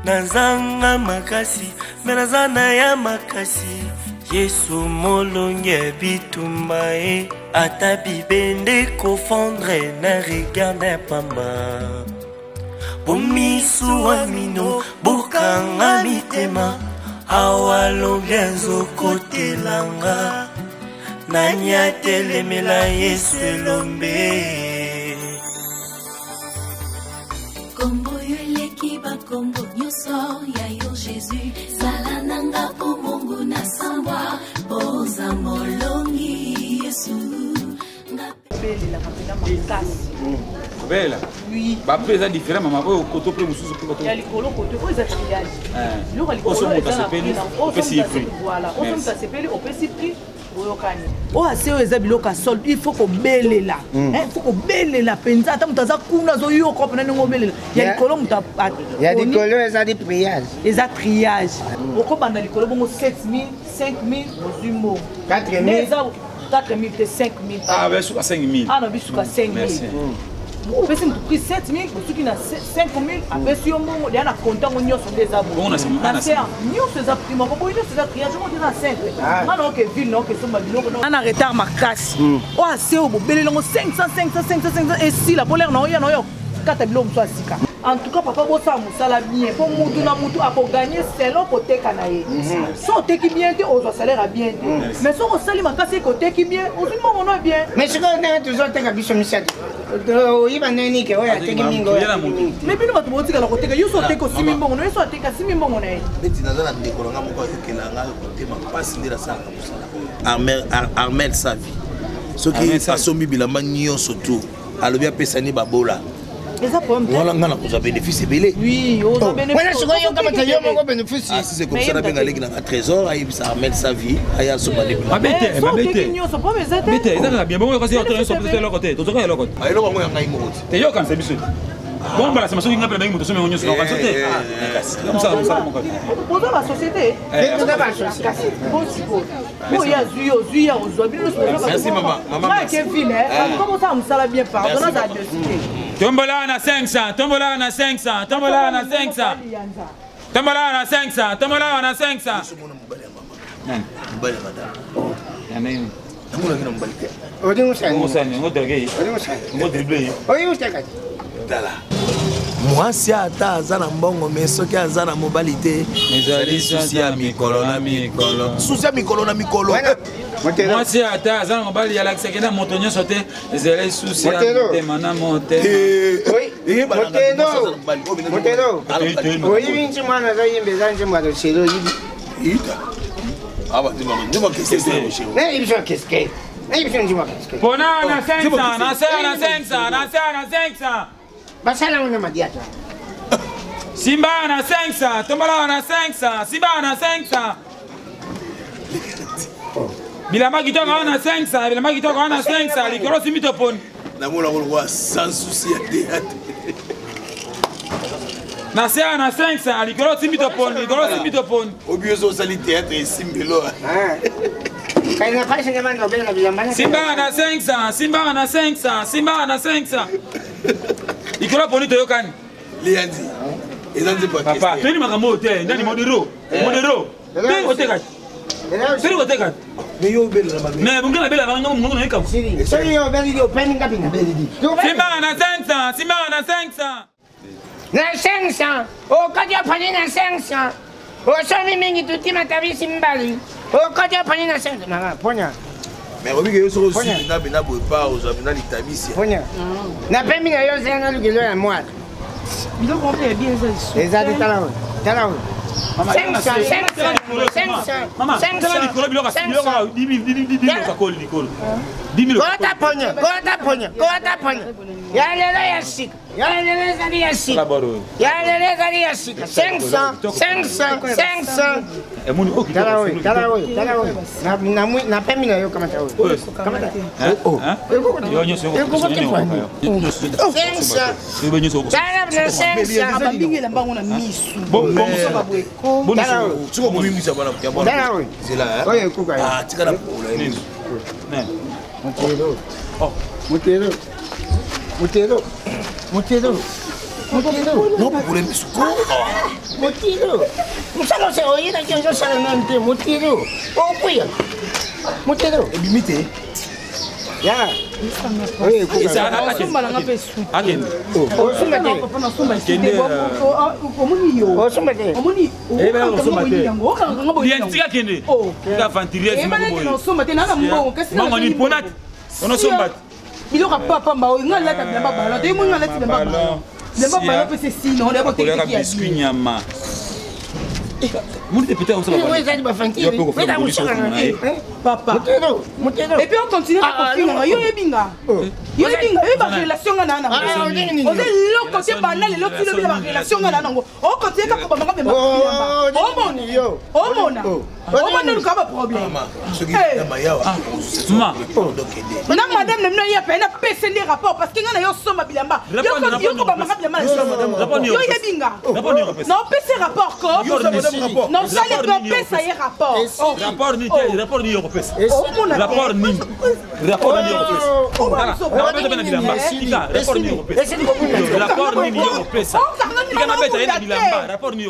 Nazanga makasi, menazana ya makasi. Yesu molonge bitumbae, ata bibende kofondre na regarde pamba. Bomisu amino, bokanga mitema, awalonge nzokote langa. Nanya telemela Yesu elombe. Kombo yeleki ba kombo nyoso ya yo Jésus. Salananga po Mungu na samba, boza molongi Yesu. Belle la kapena makasi. Belle. Oui. Ba pesa différent mama o koto pre mususu pe koto. Ya likolo koto o za triage. Lo likolo Oso eza monta na sepeli. o Pesi prix. Voilà. O monta sepeli o pesi prix. O aseo eza biloko sol, il faut ko belela. Il faut ko belela penza ata mutaza kuna zo yo ko pena ngo belela. Ya likolo muta. Ya likolo eza di triage. Eza triage. Oko banda likolo bongo 7000, 5000 ozumo. 4000. 4000 te 5000. Ah, ben suka 5000. Ah non, bisuka 5000. Merci. On peut se prix 7000, pour ceux qui n'a 5000, après si on monte, il y a un comptant on y a sur des abos. On a c'est nous ces appris, moi pourquoi ils ces triage on dit dans 5. Ah non que ville non que sont babilo non. On a retard ma casse. Oh assez au belé longo 500 et si la polaire non, il y a non yo. Katabilo mso asika. En tout cas papa bossa musala bien pour mutu na mutu a pour gagner selon côté kanaye. So te qui bien te au salaire à bien. Mais so au sali makasi côté qui bien, au tout monde on bien. Mais ce qu'on a toujours te kabiso misadi. Il va nani que oya te mingo. Mais bino batu botika la côté que yo so te ko simi mbongo, yo so te ka simi mbongo na ye. Beti nazana ndekolanga moko akelanga côté ma passe ndira ça Armel Savi. Ce qui asombi bilamba nyonso tout. Alobi apesani babola. Voilà, on a bénéfice belé. Oui, on a bénéfice. Ah, si c'est comme ça, on a bien allé dans un trésor, il va remettre sa vie, il y a son mari. Ma bête, ma bête. Bête, ça va bien. Bon, on va essayer de sortir de l'autre côté. Tout ça, l'autre côté. Ah, il va mourir dans une route. T'es yo quand c'est monsieur. Bon, bah, c'est ma soeur qui n'a pas de moto, mais on y est sur la société. Comme ça, mon gars. Pour la société. Merci, maman. Maman, comment ça, on s'en bien pardon, ça a décidé. Tombola na 500, tombola na 500, tombola na 500. Tombola na 500, tombola na 500. Mbali madame. Yaneni. Namuna kina mbali. Odi musani. Musani, ngoderge. Odi musani. Ngoderble. Oyi mustakati. Dala. Mwasi ata aza na mbongo mais soki aza na mobali te ezali susi ya mikolo na mikolo. Susi ya mikolo na mikolo. Mwasi ata aza na mobali alakisaki na moto nyonso te ezali susi ya motema na motema. Motero. Oyi binchi mwana za yimbe za nje mwana shiro yibi. Ita. Aba ndima kesi na ibisho keske. Na ibisho ndima keske. Pona na 500, na 500, na 500. Basala una madiata. Simba na 500, tombola na 500, Simba na 500. Bilamba kitoko na 500, bilamba kitoko na 500, likolo simito pon. Namona kolwa sans souci ya théâtre. Na sea na 500, likolo simito pon, likolo simito pon. Obioso sali théâtre et simbelo. Kaina pasi nyama ndo bela bilamba. Simba na 500, Simba na 500, Simba na 500. Likolo poni to yokani. Liandi. Ezanze pas question. Papa, teni makambo hotel, ndani modero. Modero. Teni hotel. Teni hotel. Mais yo bela na mabe. Mais bunga bela na mungu na eka. So yo bela yo pening ngapi na bela di. Simba na 500, Simba na 500. Na 500. O kaja pani na 500. O so mingi tutima tabisi mbali. O kaja pani na 500. Na ponya. Mais obi ke yo so aussi na bina bo pa o na litabisi. Ponya. Na pemi na yo zanga lugelo ya moi. Il doit compter bien ça. Exact talao. Talao. 500. Maman, tala likolo biloko 10 000 kakoli likolo. 10 000. Kota ponya. Ya lelo ya sika. Ya lelo zali ya sika. Ya lelo zali ya sika. 500. Emuni oki. Talao. Na pemi na yo kama talao. Kama talao. Yo nyoso. 500. Tala na 500. Ababingela mbango na misu. Bon. Tuko muhimu bana kwa bwana. Talao. Zela. Oye kuka. Ah, tika na pola hizo. Mutero. Non, pour les biscuits. Motilo. Musala se oye na kyo sala nante motilo. O kuya. Motilo. Et bimité. Ya. Oui, somba na ngape su. Akende. O somba te. Papa na somba te. Omoni yo. O somba te. Omoni. Eba somba te. Ngabo Bien tika kende. Oh. Ka venturier Eba na somba te na mbongo kasi na. Mama ni ponat. Ono somba. Biloko papa mba ngala ta bilamba balo. Te mo ngala ti bilamba balo. Bilamba balo pe c'est sinon on est côté qui a biscuit nyama. Mouni peut-être on s'en va. Oui, ça va fantir. Mais là, papa. Motelo. Et puis on continue à confier. Yo ebinga. Yo ebinga. Yo ba relation nga na na. On est le côté banal le côté de la relation nga na nango. On continue ka ko ba ngaba. Oh mon yo. Oh mon. Oh mon nous ka ba problème. Ce qui est na yawa. Maman. Na madame nem na ya pe na pese les rapports parce que nga na yo soma bilamba. Yo ko ba ngaba bilamba. Yo ebinga. Non pese rapport ko. Non, ça les repères, ça y est rapport. Rapport ni européen. Rapport ni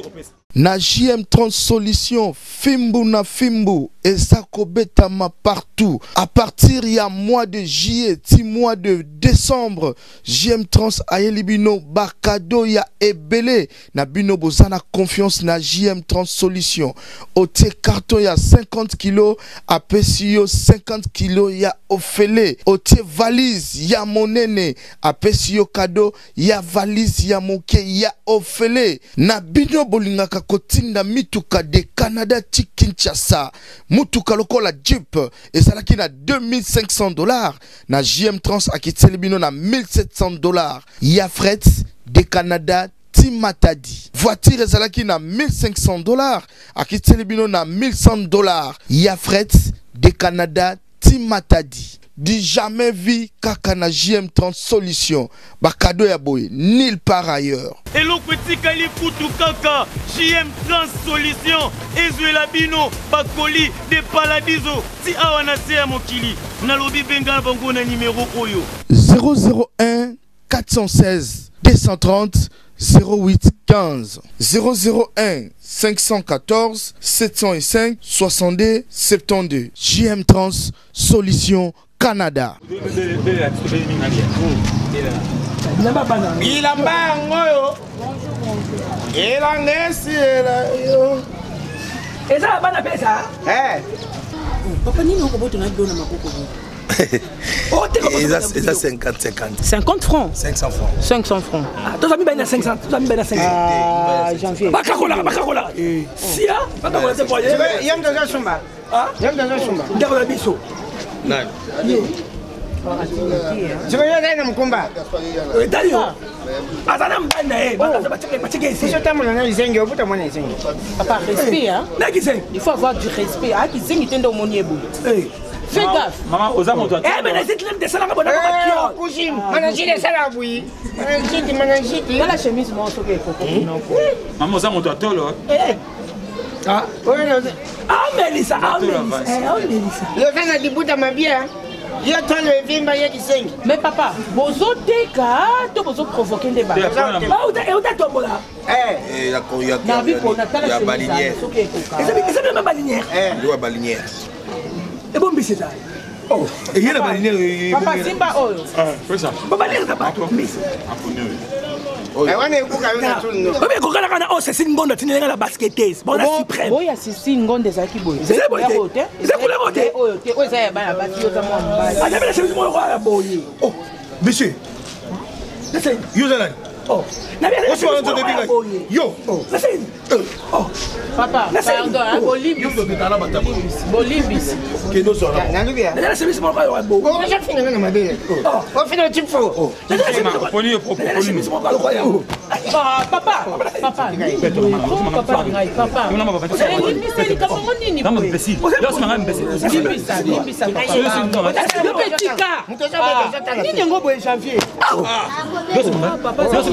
na JM30 solution fimbu na fimbu ezakobetama partout à partir ya mois de juillet ti mois de décembre JM30 ayelibino bakado ya ebele na bino bozana confiance na JM30 solution otie carton ya 50 kg a pesio 50 kg ya ofele otie valise ya monene a pesio cadeau ya valise ya moke ya ofele na bino bolingaka kotinda mituka de Canada ti Kinshasa mutuka lokola Jeep ezalaki na $2500 na JM30 akiteli bino na $1700 ya fret de Canada ti Matadi voiture ezalaki na $1500 akiteli bino na $1100 ya fret de Canada ti Matadi di jamais vu kaka na JM30 solution bakado ya boy nulle part ailleurs. Eloko etikali kutu kaka JM30 solution ezwela bino bakoli de paladizo ti awa na se ya mokili nalobi benga bango na numéro oyo 001 416 230 0815 001 514 705 62 72 JM30 solution Canada. Bilamba ngoyo. Elangesi yo. Eza bana pesa? Papa nini ukoboto na dona makoko. Et ça 50 50 francs. 500 francs. 500 francs. Toi ça mi bana 500, toi ça mi bana 500. Ah, janvier. Bakakola. Sia, bakakola c'est pour aller. Yam dans Sumba. Ah, yam dans Sumba. Ndakola biso. Nani? Tu veux aller dans Mkumba? Dario. Azana mbanda batike ici. Je t'aime na izengi, obuta mwana izengi. Papa respect hein. Il faut avoir du respect. Ah qui zingi tendo moniebo. Fais gaffe. Maman oza moto. Mais les éclairs de salanga bona ba kio. Kushim, manajile sala bui. Manajile. Dans la chemise moi so que faut. Maman oza moto atolo. Ah, Melissa. Yo kana dibuta mabia. Yo tolo evimba ye kisengi. Mais papa, bozo teka to bozo provoquer des balles. Uta tombola. Ya balinière. C'est même balinière. Ya balinière. Et bon c'est ça. Oh, et il y a la balinière. Papa Simba oyo. C'est ça. Papa balinière ça pas. Mais kokala kana o c'est une bonne tinela la basketeuse. Bonne suprême. Boya sisi ngonde zaki boy. C'est boté. Oyo te oyo za ba ba ti yo za mo mbali. Ana bela chemise mo kwa boye. Oh, monsieur. Listen. You are oh. Na bien. What's wrong with the big yo. Listen. Oh. Papa, pardon, hein, Bolibis. Bolibis. Que nous sommes. Na chemise mo kwa boye. Oh, je finis na mabele. Oh, au final tu faux. Oh. Papa. Papa.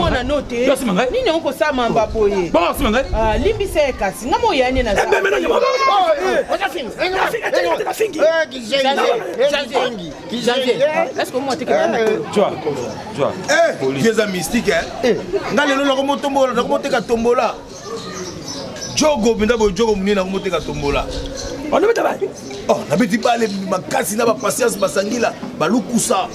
mwana note. Nini onko sa mamba boye. Bon, c'est vrai. Ah, limbisa ekasi. Ngamo yani na za. Est-ce que moi tu vois. Pieza mystique hein. Ngalelo na komotombola, na komoteka tombola. Jogo binda bo jogo munina na komoteka tombola. On ne beta ba. Oh, na beti bale makasi na ba patience basangila, balukusa,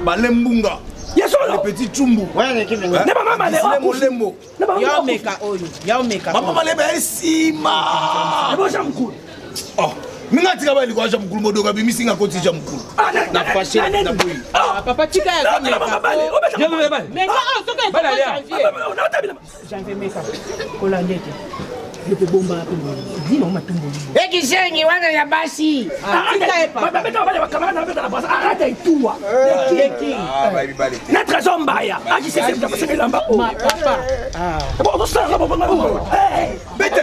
balembunga. Le petit chumbu. Ouais, qui vient. Ne mama male o lembo. Ya meka oyo. Ya meka. Mama male ba esima. Ne bo jamkulu. Oh. Minga tika ba liko aja mukulu modoka bimisinga koti ja mukulu. Na fashe na boyi. Ah papa tika ya meka. Ya meka. Meka ah toka bala ya. Janvier meka. Kola ndeke. Lepe bomba hapo. Dino matumbo. Kisengi wana ya basi. Tika epa. Babeta wale wakamana babeta na basa arata itua. Baby bali. Natra zombaya. Aji sese mtapasanga lamba. Ma papa. Bon, ça va pas mal. Beta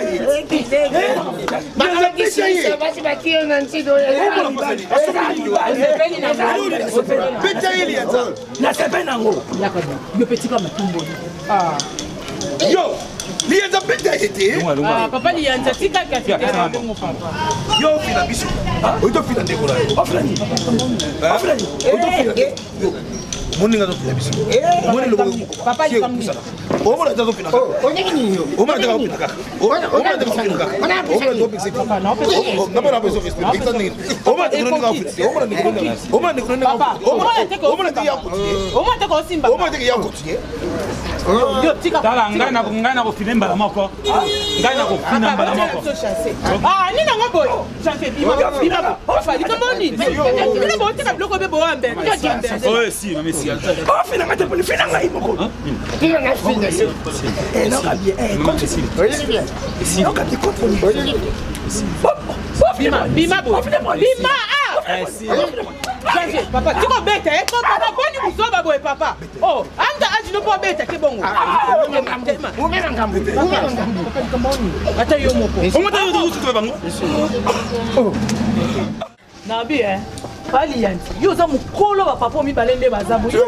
yo, lianza beta été. Papa lianza tika kafika mon papa. Yo fina biso. Oito fina ndeko la. Oflani. Oflani. Oito fina. Moninga zo fina biso. Moni lo papa ni comme o mona zo fina. O nyingi yo. O mona zo fina kaka. O mona zo fina kaka. O mona zo fina kaka. Na para beso respect. Bita ni. O mona zo fina kaka. O mona ni kona. O mona ni kona. O mona ni yakoti. O mona te ko simba. O mona te yakoti. Yo tika. Tala ngana ko finemba la moko. Ngana ko finemba la moko. Ah, ni na ngoboy. Janvier bima. Ofa, dikambo ni. Ni bo tika bloko be bo ambe. Oh si, mais si. Oh, fina ngate poli fina ngai moko. Fina ngai fina. Non bien. Oui, bien. Si on capte contre. Bima, bima bo. Bima ah. Si. Janvier, papa, tu ko bete, papa boni muzoba boy papa. Oh, anga ajino po bete ke bongo. Umema ngambo. Ata yo moko. Comment tu veux tout bango? Nabi Bali yanti. Yo za mukolo ba papa mi balende bazabu. Yo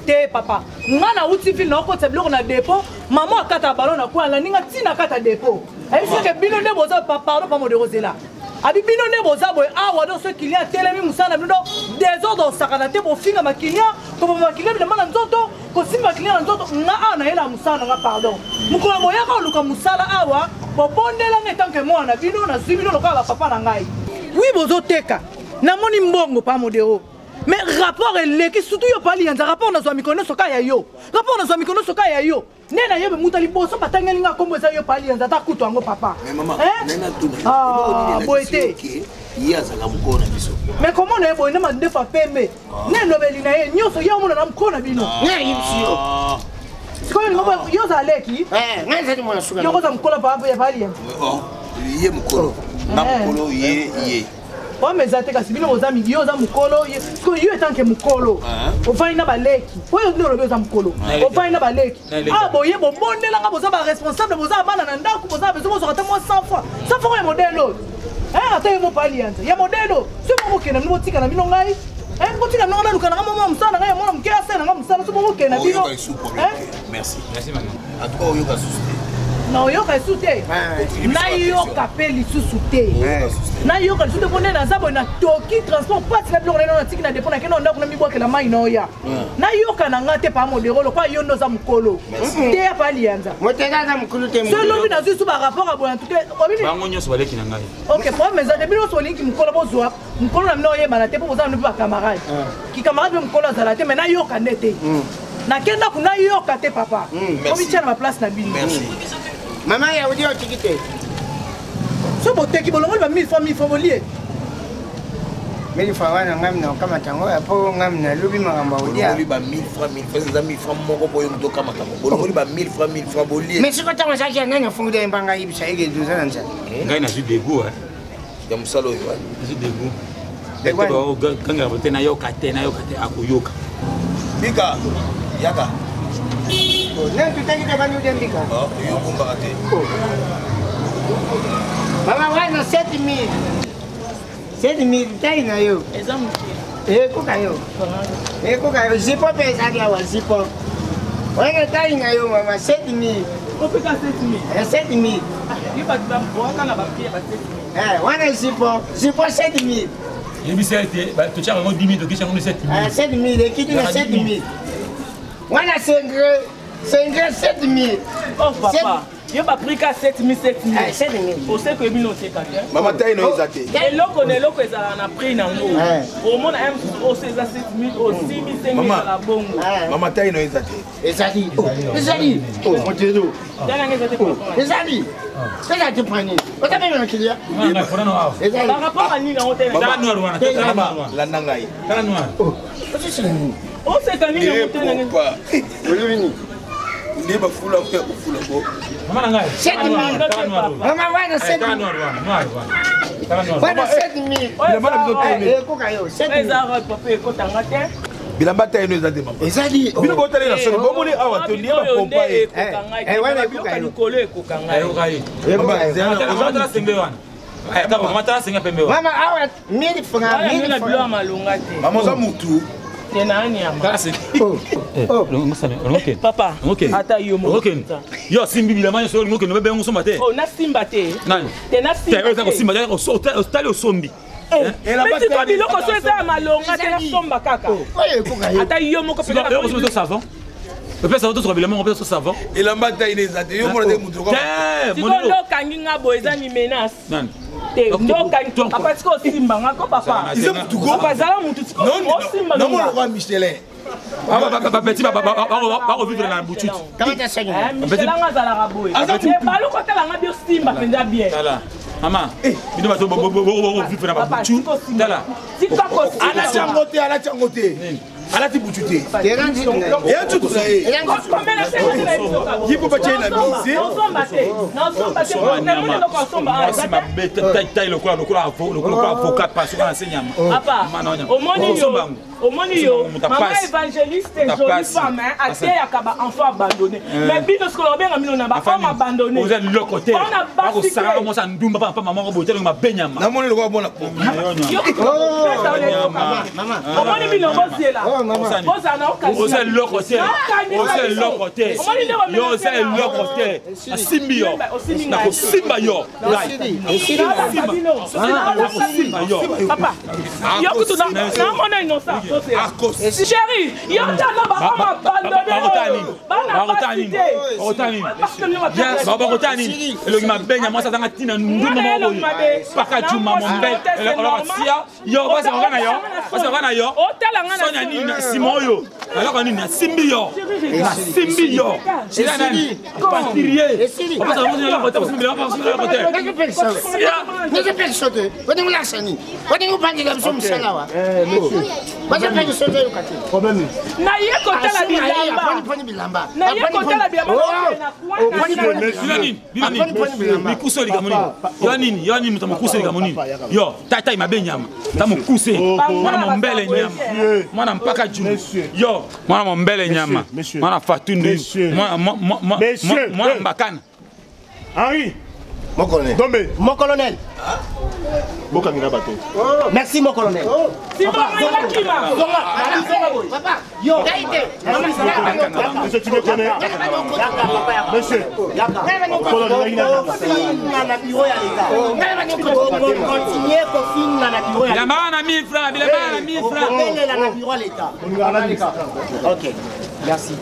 te papa. Ngana uti fil na ko teblo na dépôt. Maman akata ballon na kwa la ninga tina kata dépôt. Est ce que bino ne boza pardon pas mo de rosela. Abi bino ne boza boy awa do ce client telemi musana bino désordre sakana te bo finga ma client ko ma client na mana nzoto ko simba client nzoto nga ana ela musana nga pardon. Mukolo moya ka luka musala awa bo bondela ne tant que moi na bino na zibino lokala papa na ngai. Oui bozo teka. Namoni mbongo pa modero. Mais rapport eleki surtout yo pali yanza rapport na zo mikono soka ya yo. Rapport na zo mikono soka ya yo. Nena yebe mutali boso patanga linga kombo za yo pali yanza ta kutu ango papa. Mais maman, nena tuna. Ah, boete. Yaza la mukona biso. Mais comment na yebo na ndefa pembe. Neno beli na ye nyoso ya mona na mukona bino. Na yipsio. Siko ni mama yo za leki. Nganza ni mwana suka. Yo ko za mkola papa ya pali yanza. Oh, ye mukolo. Na mukolo ye. Wa mezate kasi bino ozami yo za mukolo ko yo etanke mukolo ofani na baleki oyo ndino lobe za mukolo ofani na baleki ah boye bo bondela nga boza ba responsable boza bana na ndako boza bezo bozo kata mo 100 fois ya modelo ata yo mo pali yanza ya modelo so mo kena mno tika na bino ngai ko tika na luka na mama msana ngai mona mkesa na msana so mo kena bino merci maman atko yo ka susute na yoka sute na yoka peli susute na yoka sute bonne na zabo na toki transport pas na bloko na tiki na dépôt na keno ndako na mibwaka la mai no ya na yoka na ngate pa modero kwa yo ndo za mukolo te ya pali yanza moteka za mukulu te mukolo solo bina zisu ba rapport a boya tuke obini bango nyoso baleki na ngai OK pour mes amis bino so linki mukolo bozwa mukolo na mino ye bana te po boza na ba camarade ki camarade mukolo za la te mais na yoka ndete na kenda kuna yoka te papa obi tient ma place na bino merci. Maman ya udi otikite. So boteki bolongo ba 1000 francs bolier. Meli fawana ngamna kama tango hapo ngamna lubi magamba udia. Boli ba 1000 francs za 1000 francs moko boyo ndo kama kama. Boli ba 1000 francs bolier. Mais siko tango sachi nani afungude mbanga ibisa ege duzana nza. Ngai na ju dego ya musalo yo. Ju dego. Dego kanga bote na yoka te akoyoka. Bika yaka. Na tutaki te bani udembika. Yo kumba te. Mama wana 7000. 7000 tai na yo. Examu. Kuka yo. Kuka yo zipo pesa dia wa zipo. On est taille ngayo maman 7000. On peut faire 7000. 7000. Il va te faire quand la papier va 7000. On est c'est pas 7000. Il dit c'est tu tiens vraiment 10 000 de question 7000. 7000 et qui dit 7000. On a 7000. Oh papa. Il a pris qu'à 7000. 7000. Au sait que nous c'est quand même. Maman taille no ezate. Et là on est là que ça a pris dans nous. Au monde aime au 7000 au 6000 5000 la bonne. Maman taille no ezate. Ezali. Ezali. Oh mon Dieu. Ezali. C'est là tu prends. On t'a même un client. Ezali. Par rapport à ni dans hôtel. La nangai. Tala noir. Oh c'est quand ni dans hôtel. Ndi ba fula ko fula ko. Mama ngai. 7000. Mama wana 7000. Wana 7000. Bilamba na biso taille. Ko kayo 7000. Ezara papa ko tanga te. Bilamba taille no ezate mama. Ezali. Bino bo taille na soni bo moni awa to ndi ba pompa e. Wana ko kanikolo ko kanga. Mama zana Mama single wana. Mama tala single pembe wana. Mama awa 1000 francs. 1000 francs malunga te. Mama za mutu. Papa, ata yo mo. Yo simbi bila manya so ngoke no bebe ngusomba te. Oh na simba te. Nani? Te na simba. Te ko simba te ko so tali osombi. Et la bataille de biloko so eza malonga te na somba kaka. Ata yo mo ko pela. Yo ko savon. Le père savon to so bila mo ko savon. Et la bataille des athées yo mo na mutu ko. Te, mo ndo kangi nga bo eza ni menace. Nani? Ndo kangi papa tiko simba ngako papa. Iza mutu ko. Papa zala mutu tiko. Non, non mo roi Michelin. Petit va revivre dans la boutique. Comment tu sais? Michelin ngazala raboy. Balu ko tala nga bio simba penza bien. Maman, bino bato vivre dans la boutique. Tala. Ala tiangote. Ala ti boutique. Et un tout ça. Il faut pas tirer la mise. Omoni yo, maman évangéliste et jolie femme, athée akaba enfant abandonné. Mais bino ce que l'on bien amino na ba femme abandonnée. Vous êtes le côté. On a pas ça comment ça ndumba papa maman ko botel ma benyama. Na moni le ko bona po. Maman. Omoni bino bozela. Bozana okasi. Vous êtes le côté. Vous êtes le côté. Yo c'est le côté. Simbi yo. Na ko simba yo. Papa. Yo kutu na mona innocent. Chérie, il y a un abandonné. Na ye kota la bilamba. Na ye kota la bilamba. Mikuso ligamoni. Yo nini mutamukuso ligamoni. Yo tata imabenyama. Tamukuse. Mwana mombele nyama. Mwana mpaka juu. Yo mwana mombele nyama. Mwana fatundu. Mwana mbakana. Henri. Mon colonel. Dombe. Mon colonel. Bokamina bateau. Merci mon colonel. Papa, yo, Gaïté. Monsieur, tu me connais? Monsieur. Ok, merci.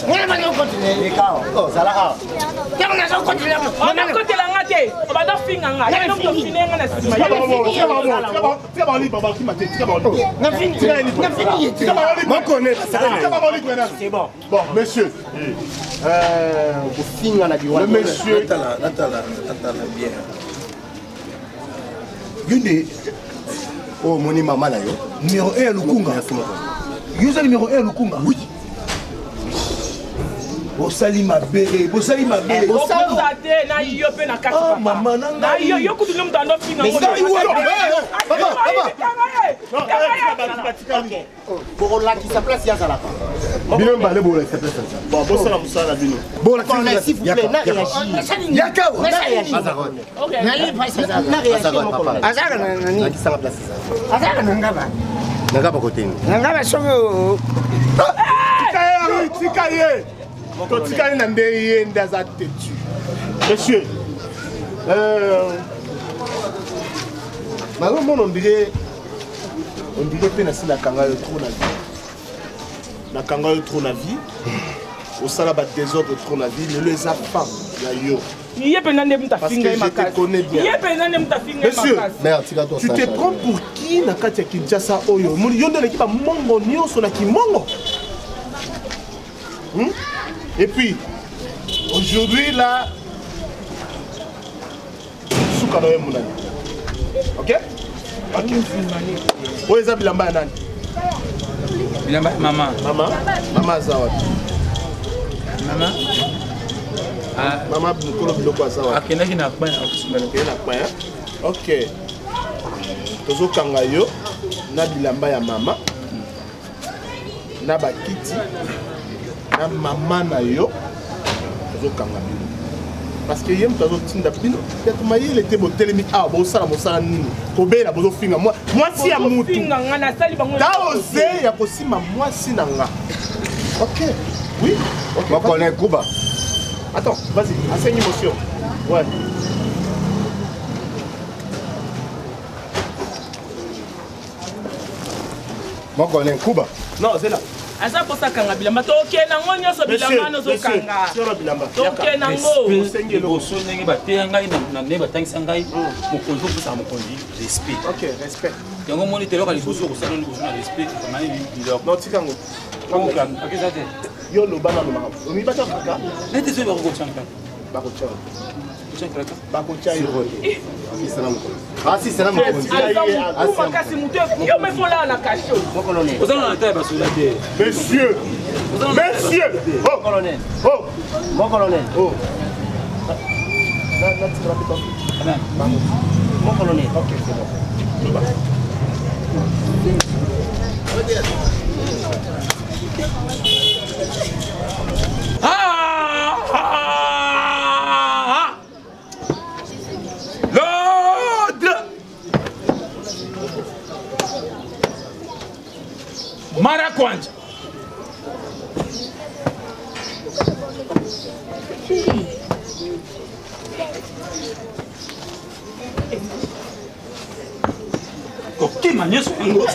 On a continué. Oh, ça là. On a continué. On a côté la ngate. On va dans finga nga. Ya donc finga nga na sima. C'est bon. Bon, monsieur. Le monsieur Natala bien. Yune. Oh, moni maman là yo. Numéro 1 Lukunga. User numéro 1 Lukunga. Oui. Bosali mabe, bosali mabe. Bosate na yo pe na kati papa. Maman nanga. Na yo kutu no mtando finga. Pour la qui sa place ya za la pa. Bino mbale bo la sa place. Bon, bosala musala bino. Bon, s'il vous plaît, na réagir. Yaka. Na réagir. OK. Na réagir. Na réagir. Azara nani? Na qui sa place ça. Azara nanga ba. Nanga ba côté. Nanga ba songo. totika ye na nde ye nde aza tetu. Monsieur, nazomona on dirait mpe nasilakanga yo trop na vie. Nakanga yo trop na vie. Osala ba désordre trop na vie. Lelo eza femme na yo. Monsieur, tu te prends pour qui na kati ya Kinshasa oyo? Yo nde leki ba mongo nyonso na kimongo. Et puis, aujourd'hui là, souka na yo munani. Ok? Oyo eza bilamba ya nani? Bilamba mama. Mama aza wapi? Mama. Mama mukolo biloko aza wapi? Akendaki na kwa na kusumba. Ok. Tozokanga yo na bilamba ya mama. Na bakiti. Na mama na yo. Tozokanga bino. Parce que yem tazo tinda bino. Yatuma yele te botelemi a bo sala mosala nini. Kobela bozo finga moi si ya mutu. Finga ngana sali bango. Ta ose ya kosima moi si nanga. Ok. Oui. Ok. Moi connais Kuba. Attends, vas-y, enseigne monsieur. Ouais. Moi connais Kuba. Non, c'est là. Asa posa kanga bilamba toke nango nyoso bilamba no zo kanga toke nango sengelo so ndenge batenga na ne batangisa ngai mokonzi posa mokonzi respect. OK, respect. Yango moni telo ka liboso ko sala liboso na respect kamani biloko non tikango akizate yo lo bana lo maka omi bata kaka nete so ba ko chanka bako chayo si sana mo si sana mo kasi mutu yo me fola na kasho mon colonel ozana na taille basola te monsieur oh colonel mon colonel oh na tira pito mon colonel OK c'est bon Mara kwanja. Ok, manyeso yango.